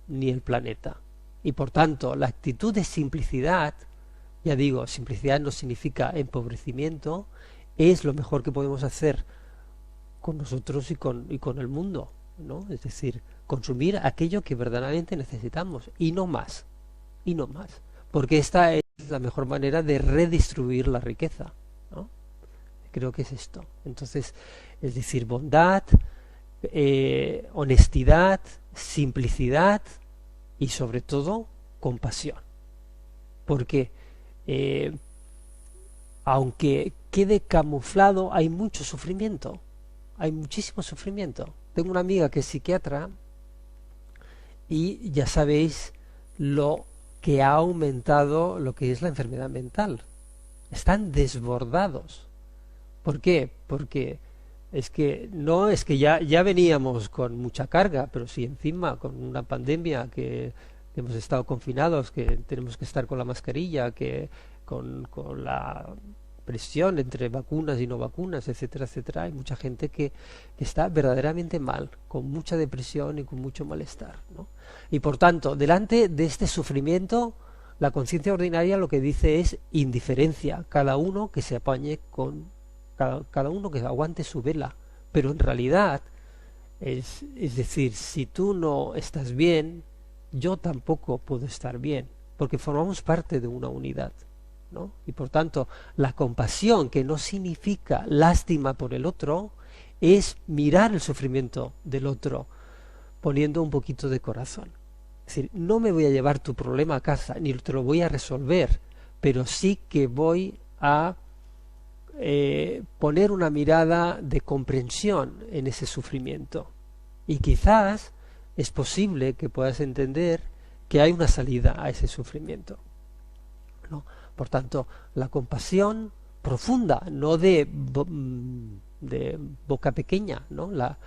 ni el planeta. Y por tanto, la actitud de simplicidad, ya digo, simplicidad no significa empobrecimiento, es lo mejor que podemos hacer con nosotros y con el mundo, ¿no? Es decir, consumir aquello que verdaderamente necesitamos y no más, porque esta es la mejor manera de redistribuir la riqueza, ¿no? Creo que es esto. Entonces, es decir, bondad, honestidad, simplicidad y sobre todo compasión. Porque aunque quede camuflado, hay mucho sufrimiento, hay muchísimo sufrimiento. Tengo una amiga que es psiquiatra y ya sabéis lo que ha aumentado lo que es la enfermedad mental. Están desbordados. ¿Por qué? Porque es que no es que ya veníamos con mucha carga, pero si encima con una pandemia que hemos estado confinados, que tenemos que estar con la mascarilla, que con la presión entre vacunas y no vacunas, etcétera, etcétera, hay mucha gente que está verdaderamente mal, con mucha depresión y con mucho malestar, ¿no? Y por tanto, delante de este sufrimiento, la conciencia ordinaria lo que dice es indiferencia, cada uno que se apañe con cada uno que aguante su vela. Pero en realidad es decir, si tú no estás bien, yo tampoco puedo estar bien, porque formamos parte de una unidad, ¿no? Y por tanto, la compasión, que no significa lástima por el otro, es mirar el sufrimiento del otro poniendo un poquito de corazón. Es decir, no me voy a llevar tu problema a casa, ni te lo voy a resolver, pero sí que voy a poner una mirada de comprensión en ese sufrimiento. Y quizás es posible que puedas entender que hay una salida a ese sufrimiento, ¿no? Por tanto, la compasión profunda, no de boca pequeña, ¿no? La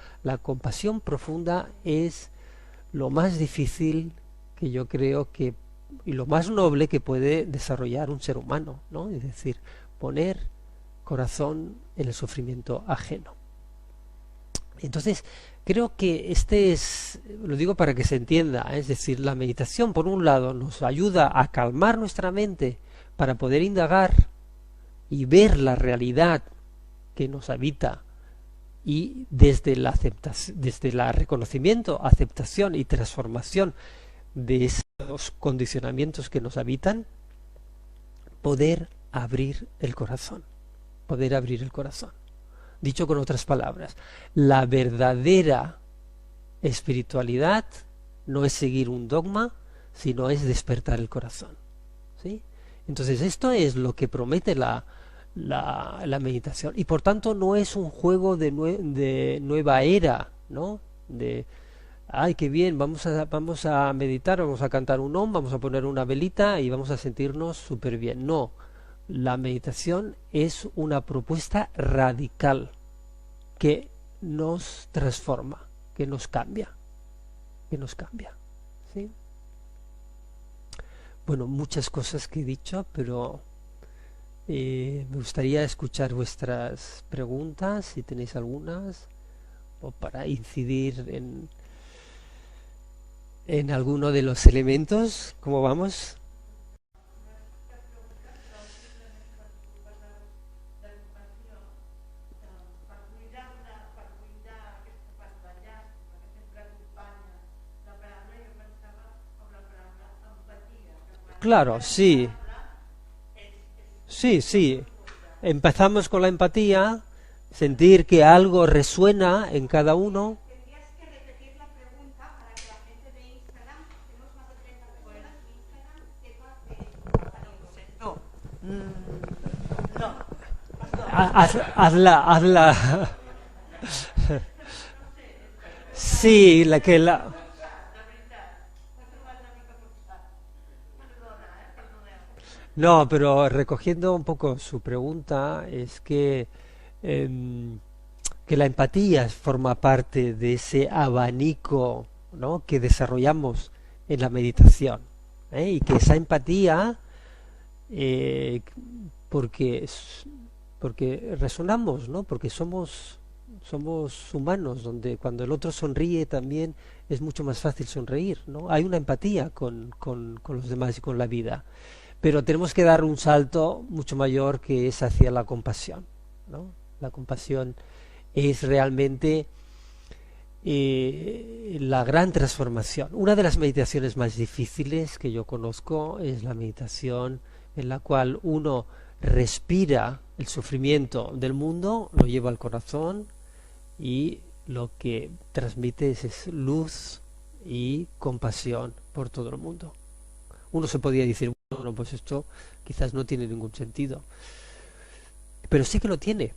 compasión profunda es lo más difícil que yo creo que, y lo más noble que puede desarrollar un ser humano, ¿no? Es decir, poner corazón en el sufrimiento ajeno. Entonces, creo que lo digo para que se entienda, es decir, la meditación por un lado nos ayuda a calmar nuestra mente para poder indagar y ver la realidad que nos habita, y desde la reconocimiento, aceptación y transformación de esos condicionamientos que nos habitan, poder abrir el corazón. Poder abrir el corazón. Dicho con otras palabras, la verdadera espiritualidad no es seguir un dogma, sino es despertar el corazón, ¿sí? Entonces esto es lo que promete la meditación, y por tanto no es un juego de nueva era, ¿no? De ay, qué bien, vamos a meditar, vamos a cantar un om, vamos a poner una velita y vamos a sentirnos súper bien. No, la meditación es una propuesta radical que nos transforma, que nos cambia, ¿sí? Bueno, muchas cosas que he dicho, pero me gustaría escuchar vuestras preguntas, si tenéis algunas, o para incidir en alguno de los elementos. ¿Cómo vamos? Claro, sí. Sí. Empezamos con la empatía, sentir que algo resuena en cada uno. Hazla. Sí, la. No, pero recogiendo un poco su pregunta, es que la empatía forma parte de ese abanico, ¿no?, que desarrollamos en la meditación, ¿eh? Y que esa empatía, eh, porque, porque resonamos, ¿no? Porque somos humanos, donde cuando el otro sonríe también es mucho más fácil sonreír, ¿no? Hay una empatía con los demás y con la vida. Pero tenemos que dar un salto mucho mayor, que es hacia la compasión, ¿no? La compasión es realmente la gran transformación. Una de las meditaciones más difíciles que yo conozco es la meditación en la cual uno respira el sufrimiento del mundo, lo lleva al corazón y lo que transmites es luz y compasión por todo el mundo. Uno se podía decir, bueno, pues esto quizás no tiene ningún sentido, pero sí que lo tiene,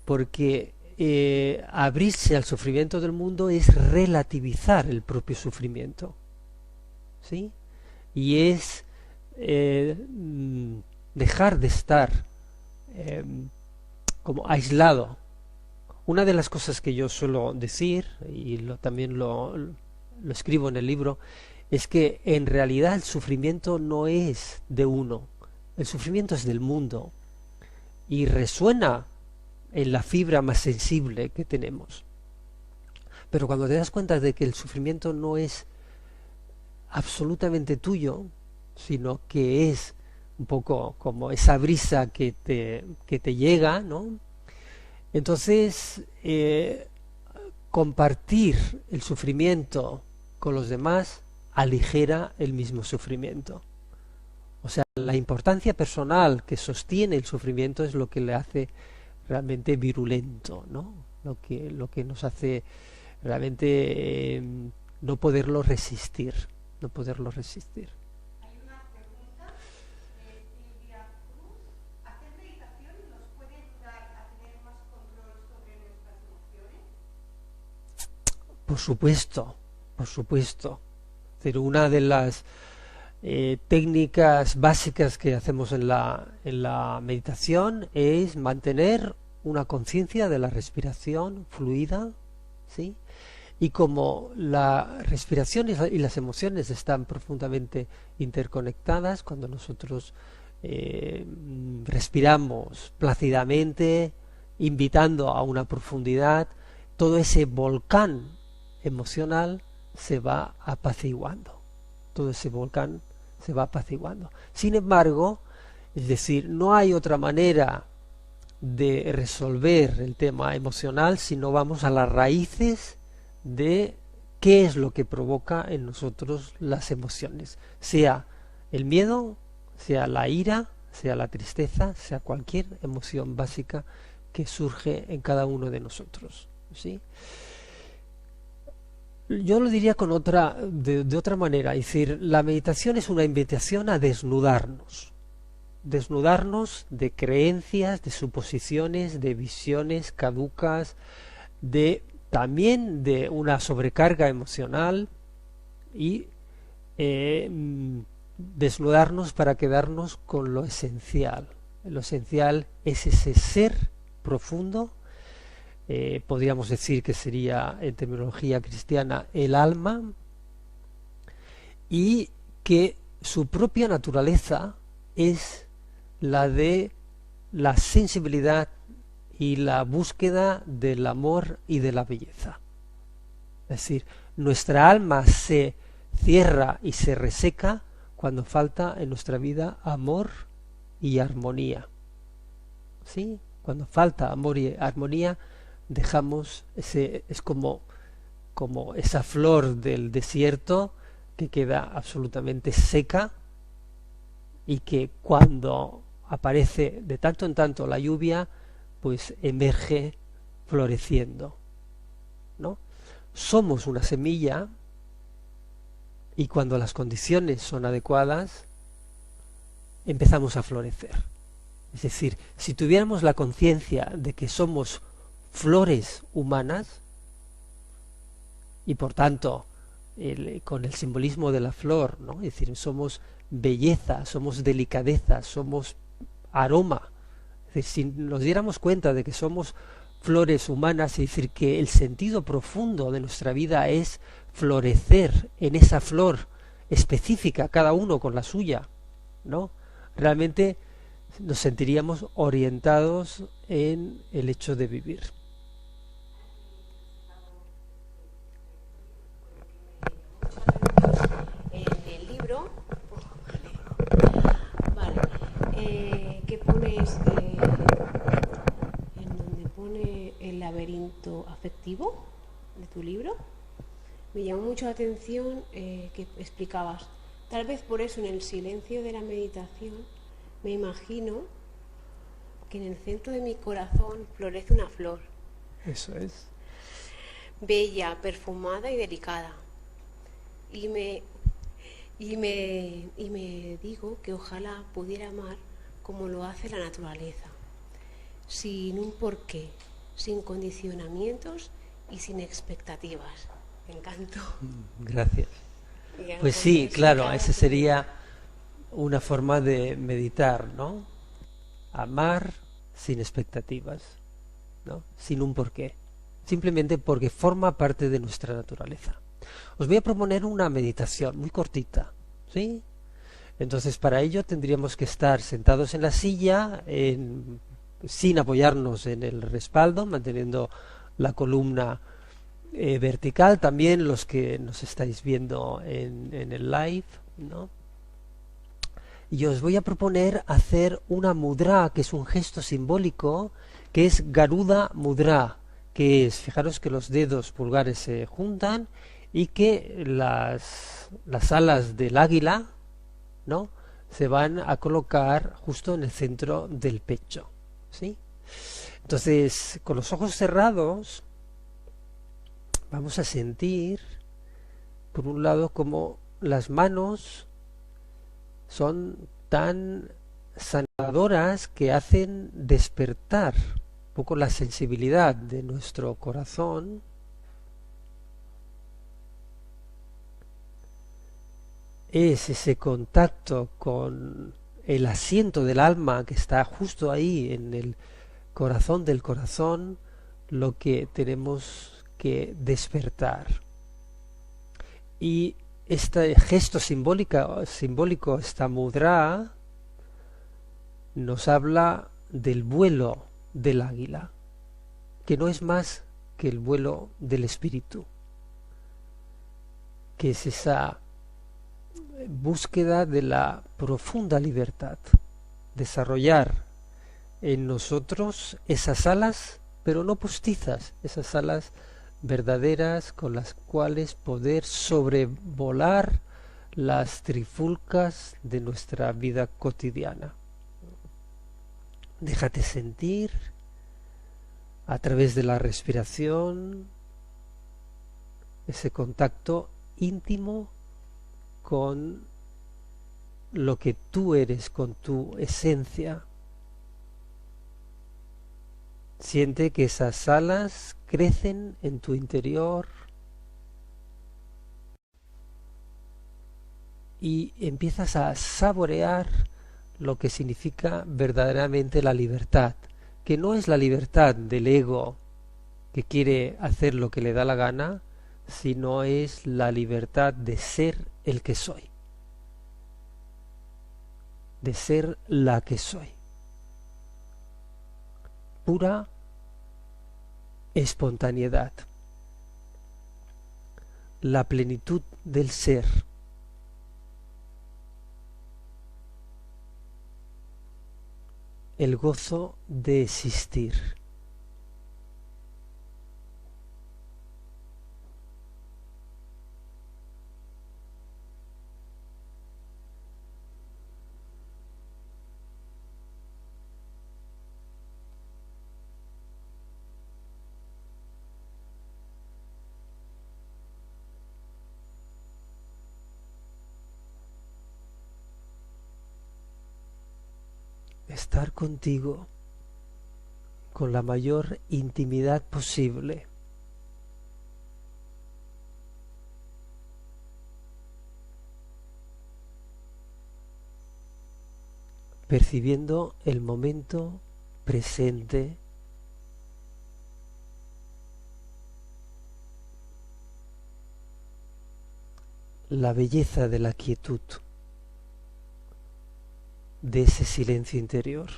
porque abrirse al sufrimiento del mundo es relativizar el propio sufrimiento, ¿sí? Y es dejar de estar como aislado. Una de las cosas que yo suelo decir, y también lo escribo en el libro, es que en realidad el sufrimiento no es de uno, el sufrimiento es del mundo y resuena en la fibra más sensible que tenemos. Pero cuando te das cuenta de que el sufrimiento no es absolutamente tuyo, sino que es un poco como esa brisa que te llega, ¿no? Entonces, compartir el sufrimiento con los demás aligera el mismo sufrimiento. O sea, la importancia personal que sostiene el sufrimiento es lo que le hace realmente virulento, ¿no? Lo que nos hace realmente no poderlo resistir. Hay una pregunta de Silvia Cruz. ¿Hacer meditación nos puede ayudar a tener más control sobre nuestras emociones? Por supuesto. Pero una de las técnicas básicas que hacemos en la meditación es mantener una conciencia de la respiración fluida, ¿sí? Y como la respiración y las emociones están profundamente interconectadas, cuando nosotros respiramos plácidamente, invitando a una profundidad, todo ese volcán emocional se va apaciguando. Sin embargo, es decir, no hay otra manera de resolver el tema emocional si no vamos a las raíces de qué es lo que provoca en nosotros las emociones, sea el miedo, sea la ira, sea la tristeza, sea cualquier emoción básica que surge en cada uno de nosotros, ¿sí? Yo lo diría de otra manera, es decir, la meditación es una invitación a desnudarnos de creencias, de suposiciones, de visiones caducas, también de una sobrecarga emocional y desnudarnos para quedarnos con lo esencial. Lo esencial es ese ser profundo, podríamos decir que sería en terminología cristiana el alma, y que su propia naturaleza es la de la sensibilidad y la búsqueda del amor y de la belleza. Es decir, nuestra alma se cierra y se reseca cuando falta en nuestra vida amor y armonía. ¿Sí? Cuando falta amor y armonía, dejamos es como esa flor del desierto que queda absolutamente seca y que cuando aparece de tanto en tanto la lluvia, pues emerge floreciendo, ¿no? Somos una semilla y cuando las condiciones son adecuadas empezamos a florecer. Es decir, si tuviéramos la conciencia de que somos flores humanas y por tanto con el simbolismo de la flor, ¿no? Es decir, somos belleza, somos delicadeza, somos aroma. Es decir, si nos diéramos cuenta de que somos flores humanas, es decir, que el sentido profundo de nuestra vida es florecer en esa flor específica, cada uno con la suya, ¿no? Realmente nos sentiríamos orientados en el hecho de vivir. En el libro, que pones en donde pone el laberinto afectivo de tu libro, me llamó mucho la atención que explicabas. Tal vez por eso en el silencio de la meditación me imagino que en el centro de mi corazón florece una flor. Eso es. bella, perfumada y delicada. Y me digo que ojalá pudiera amar como lo hace la naturaleza, sin un porqué, sin condicionamientos y sin expectativas. Me encantó. Gracias. Ya Pues podría sí, claro, explicar esa así. sería una forma de meditar, ¿no? Amar sin expectativas, ¿no? Sin un porqué. Simplemente porque forma parte de nuestra naturaleza. Os voy a proponer una meditación muy cortita, ¿sí? Entonces, para ello tendríamos que estar sentados en la silla, sin apoyarnos en el respaldo, manteniendo la columna vertical. También los que nos estáis viendo en el live, ¿no? Y os voy a proponer hacer una mudra, que es un gesto simbólico, que es Garuda Mudra, que es, fijaros que los dedos pulgares se juntan y que las alas del águila, ¿no?, se van a colocar justo en el centro del pecho, ¿sí? Entonces, con los ojos cerrados, vamos a sentir, por un lado, como las manos son tan sanadoras que hacen despertar un poco la sensibilidad de nuestro corazón. Es ese contacto con el asiento del alma que está justo ahí en el corazón del corazón lo que tenemos que despertar. Y este gesto simbólico, esta mudra, nos habla del vuelo del águila, que no es más que el vuelo del espíritu, que es esa búsqueda de la profunda libertad, desarrollar en nosotros esas alas, pero no postizas, esas alas verdaderas con las cuales poder sobrevolar las trifulcas de nuestra vida cotidiana. Déjate sentir a través de la respiración ese contacto íntimo con lo que tú eres, con tu esencia. Siente que esas alas crecen en tu interior y empiezas a saborear lo que significa verdaderamente la libertad, que no es la libertad del ego que quiere hacer lo que le da la gana, sino es la libertad de ser el que soy, de ser la que soy. Pura espontaneidad, la plenitud del ser. El gozo de existir. Estar contigo con la mayor intimidad posible. Percibiendo el momento presente, la belleza de la quietud, de ese silencio interior.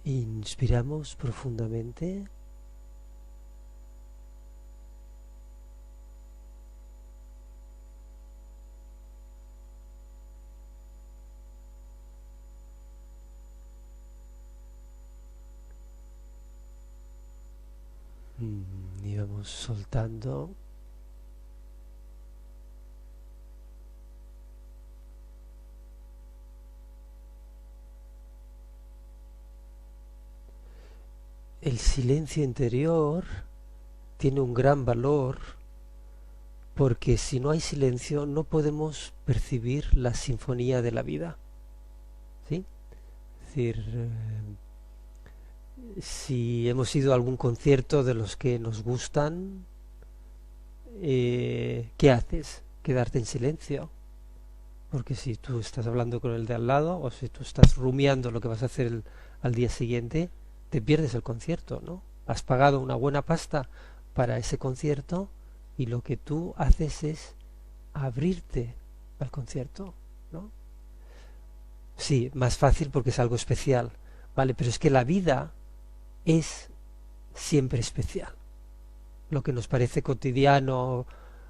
Inspiramos profundamente. Y vamos soltando. El silencio interior tiene un gran valor porque si no hay silencio no podemos percibir la sinfonía de la vida. ¿Sí? Es decir, si hemos ido a algún concierto de los que nos gustan, ¿qué haces? Quedarte en silencio. Porque si tú estás hablando con el de al lado o si tú estás rumiando lo que vas a hacer al día siguiente, te pierdes el concierto, ¿no? Has pagado una buena pasta para ese concierto y lo que tú haces es abrirte al concierto, ¿no? Sí, más fácil porque es algo especial, ¿vale? Pero es que la vida es siempre especial. Lo que nos parece cotidiano,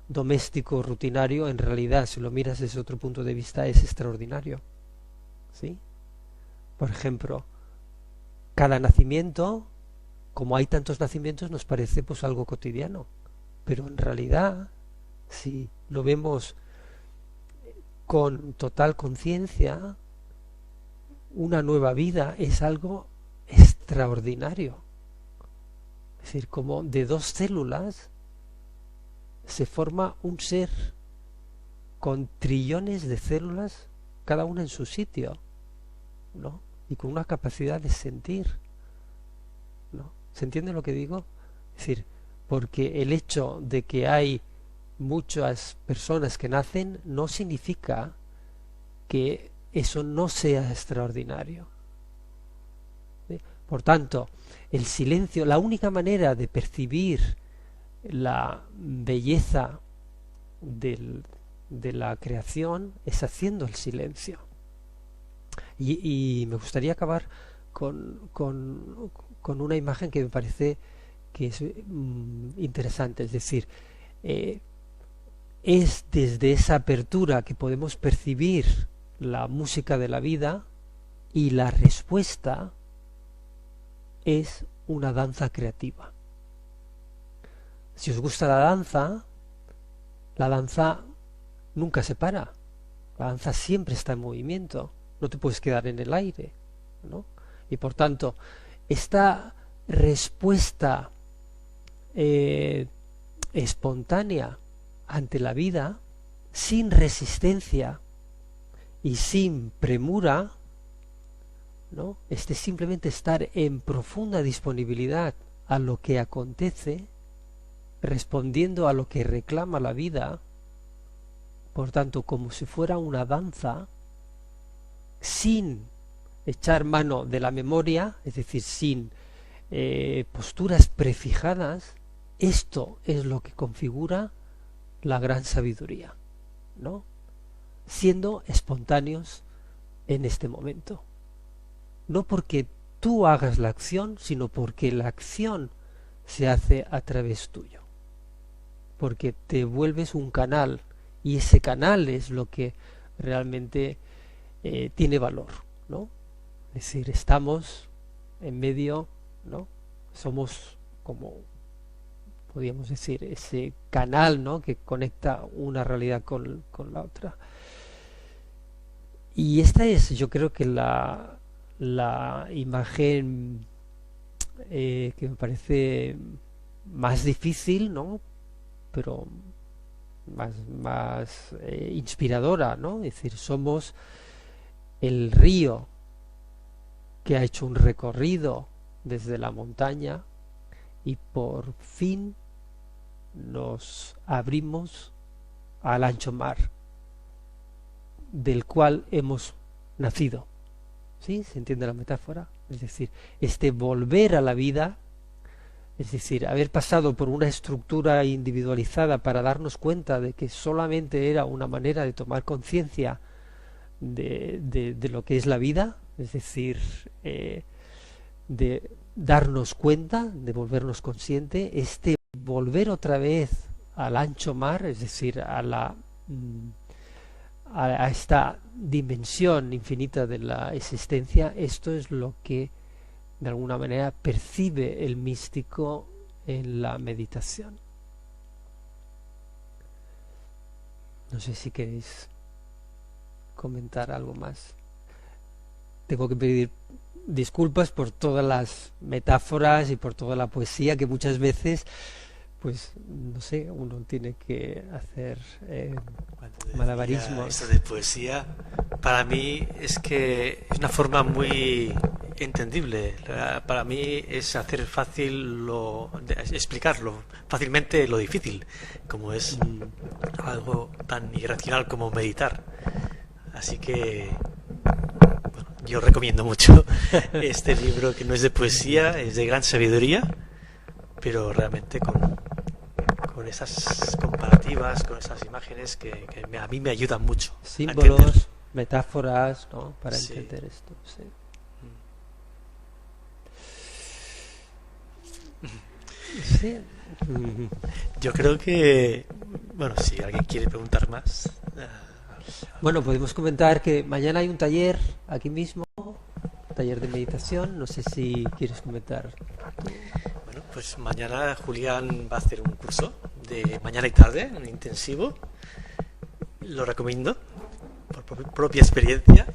doméstico, rutinario, en realidad, si lo miras desde otro punto de vista, es extraordinario. ¿Sí? Por ejemplo, cada nacimiento, como hay tantos nacimientos, nos parece pues algo cotidiano. Pero en realidad, si lo vemos con total conciencia, una nueva vida es algo extraordinario. Es decir, como de dos células se forma un ser con trillones de células, cada una en su sitio, ¿no? Y con una capacidad de sentir, ¿no? ¿Se entiende lo que digo? Es decir, porque el hecho de que hay muchas personas que nacen no significa que eso no sea extraordinario. ¿Sí? Por tanto, el silencio, la única manera de percibir la belleza de la creación es haciendo el silencio. Y me gustaría acabar con una imagen que me parece que es interesante. Es decir, es desde esa apertura que podemos percibir la música de la vida, y la respuesta es una danza creativa. Si os gusta la danza nunca se para. La danza siempre está en movimiento. No te puedes quedar en el aire, ¿no? Y por tanto, esta respuesta espontánea ante la vida, sin resistencia y sin premura, ¿no? Simplemente estar en profunda disponibilidad a lo que acontece, respondiendo a lo que reclama la vida, por tanto, como si fuera una danza, sin echar mano de la memoria, es decir, sin posturas prefijadas. Esto es lo que configura la gran sabiduría, ¿no? Siendo espontáneos en este momento. No porque tú hagas la acción, sino porque la acción se hace a través tuyo. Porque te vuelves un canal, y ese canal es lo que realmente tiene valor, ¿no? Es decir, estamos en medio, ¿no? Somos como, podríamos decir, ese canal, ¿no? Que conecta una realidad con la otra. Y esta es, yo creo que la imagen que me parece más difícil, ¿no? Pero más inspiradora, ¿no? Es decir, somos el río que ha hecho un recorrido desde la montaña y por fin nos abrimos al ancho mar del cual hemos nacido. ¿Sí? ¿Se entiende la metáfora? Es decir, este volver a la vida, es decir, haber pasado por una estructura individualizada para darnos cuenta de que solamente era una manera de tomar conciencia de lo que es la vida, es decir, de darnos cuenta, de volvernos consciente, este volver otra vez al ancho mar, es decir, a esta dimensión infinita de la existencia. Esto es lo que de alguna manera percibe el místico en la meditación. No sé si queréis comentar algo más. Tengo que pedir disculpas por todas las metáforas y por toda la poesía que muchas veces, pues no sé, uno tiene que hacer malabarismos. Esto de poesía, para mí es que es una forma muy entendible. Para mí es hacer fácil explicarlo fácilmente lo difícil, como es algo tan irracional como meditar. Así que bueno, yo recomiendo mucho este libro, que no es de poesía, es de gran sabiduría, pero realmente con esas comparativas, con esas imágenes que a mí me ayudan mucho. Símbolos, metáforas, ¿no? Para entender esto. Sí. Sí. Yo creo que, bueno, si alguien quiere preguntar más. Bueno, podemos comentar que mañana hay un taller aquí mismo, taller de meditación. No sé si quieres comentar. Bueno, pues mañana Julián va a hacer un curso de mañana y tarde, un intensivo. Lo recomiendo por propia experiencia.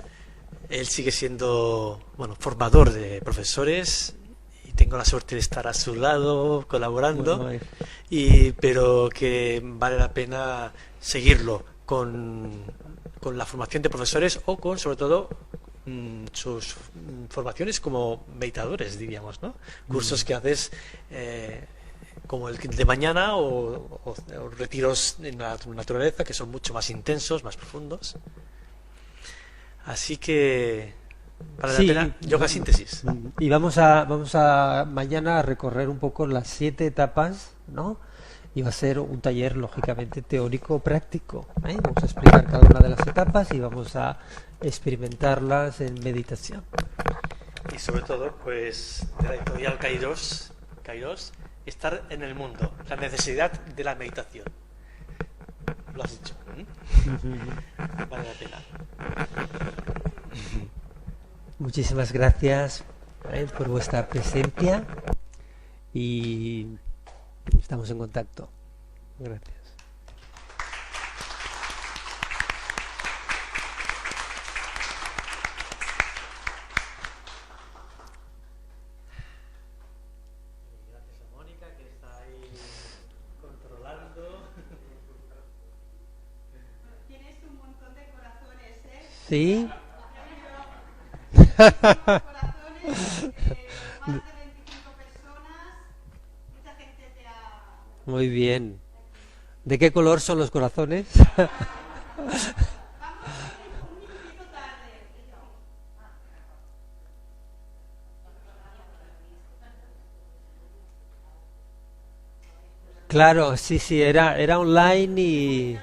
Él sigue siendo, bueno, formador de profesores. Tengo la suerte de estar a su lado colaborando, pero que vale la pena seguirlo con la formación de profesores o con, sobre todo, sus formaciones como meditadores, diríamos, ¿no? Cursos que haces como el de mañana o retiros en la naturaleza que son mucho más intensos, más profundos. Así que vale la pena. Yoga síntesis. Y vamos a mañana a recorrer un poco las 7 etapas, ¿no? Y va a ser un taller lógicamente teórico práctico, ¿eh? Vamos a explicar cada una de las etapas y vamos a experimentarlas en meditación. Y sobre todo, pues, de la editorial Kairos, estar en el mundo, la necesidad de la meditación. Lo has dicho, ¿eh? Vale la pena. Muchísimas gracias por vuestra presencia y estamos en contacto. Gracias. Gracias a Mónica, que está ahí controlando. Tienes un montón de corazones, ¿eh? ¿Sí? Corazones, más de 25 personas, mucha gente te ha... Muy bien. ¿De qué color son los corazones? Vamos un minutito tarde. Claro, sí, era online y...